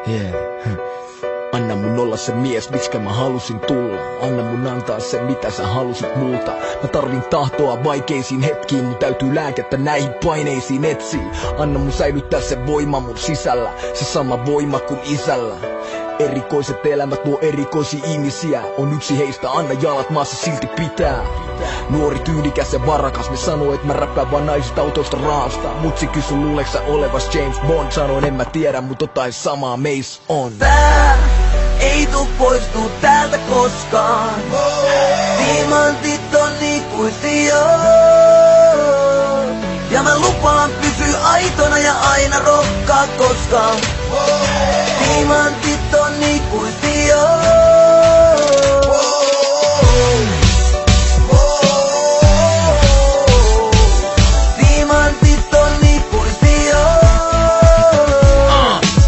Yeah. Anna mun olla se mies, miksikä mä halusin tulla. Anna mun antaa se, mitä sä halusit multa. Mä tarvin tahtoa vaikeisiin hetkiin, mun täytyy lääkettä näihin paineisiin etsiin. Anna mun säilyttää se voima mun sisällä, se sama voima kuin isällä. Erikoiset elämät luo erikoisia ihmisiä, on yksi heistä, anna jalat maassa silti pitää. Nuori, tyylikäs ja varakas, ne sanoo, et mä räppään vaan naisista, autoista, rahasta. Mutsi kysy, luuleeks sä olevas James Bond? Sanoin, en mä tiedä, mut jotain samaa meis on. Tää ei tuu poistuu täältä koskaan. Diamantit on ikuisia. Ja mä lupaan pysyä aitona ja aina rokkaa koskaan. Diamantit on ikuisia. Diamantit on ikuisia.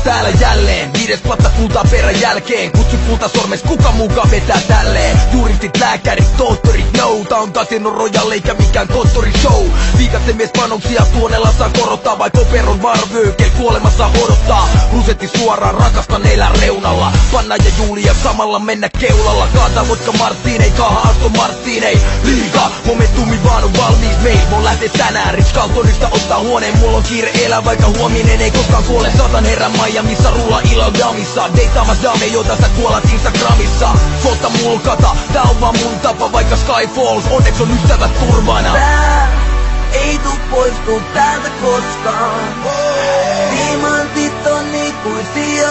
Täällä jälleen, 5 vuotta kultaa perän jälkeen. Kutsu kultasormes, kuka mukaan vetää tälleen? Juristit, lääkärit, tohtorit, no. Tää on Casino Royale eikä mikään konttorishow. Viikasten mies panoksia tuonella saa korottaa, vai koperon varvöökel kuolemassa odottaa. Rusetti suoraan, rakastan elää reunalla. Panna ja Julia samalla mennä keulalla. Kaata vodka Martinei, kaha Aston Martinei. Liiga, momentumi vaan on valmiis meil. Voin lähteä tänään Rich Carltonista ottaa huoneen. Mulla on kiire elää, vaikka huominen ei koskaan kuole. Satan herran Miamissa, rulla ilon damissa. Deitaamas dame, jota sä kuolat Instagramissa. Sota mulkata, tää on vaan mun tapa, vaikka Sky Falls, onneks on ystävät turvana. Tää ei tuu poistuu täältä koskaan. Diamantit on ikuisia.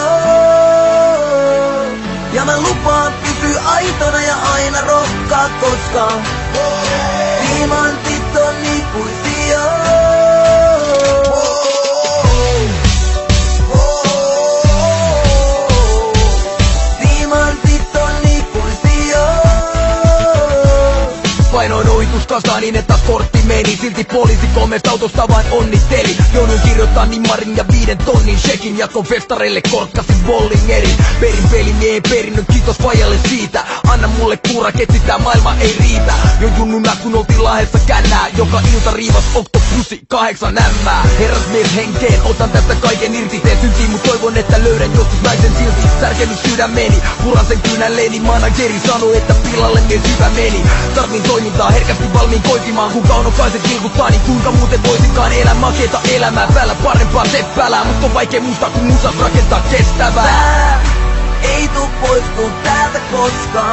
Ja mä lupaan pysyä aitona ja aina rokkaa koskaan. Diamantit on ikuisia. Painoin ohituskasaan niin, että sportti meni. Silti poliisi 3 autosta vain onnitteli. Jouduin kirjoittaa nimmarin ja 5 tonnin shekin. Jatkon festareille korkkasin Bollingeri. Perin pelimiehen perinnön, kiitos pajalle siitä. Anna mulle kuura, ketsitää maailma ei riitä. Jo junnuna kun oltiin Lahdessa kännää. Joka ilta riivas Octopusi 8 ämmää. Herrasmies henkeen, otan tästä kaiken irti. Teen syntiin, mut toivon että löydän joskus naisen silti. Särkenyt sydämeni, puran sen kynälleeni. Manageri sanoi, että pilalle mies hyvä meni. Tarvin toimintaa, herkästi valmiin koitimaan. Kun kaunokaiset kilkuttaa, niin kuinka muuten voisikaan elää makeeta elämää. Päällä parempaa seppälää, mut on vaikea muistaa kun musat rakentaa kestävää. Tää ei tuu poistuu täältä koskaan.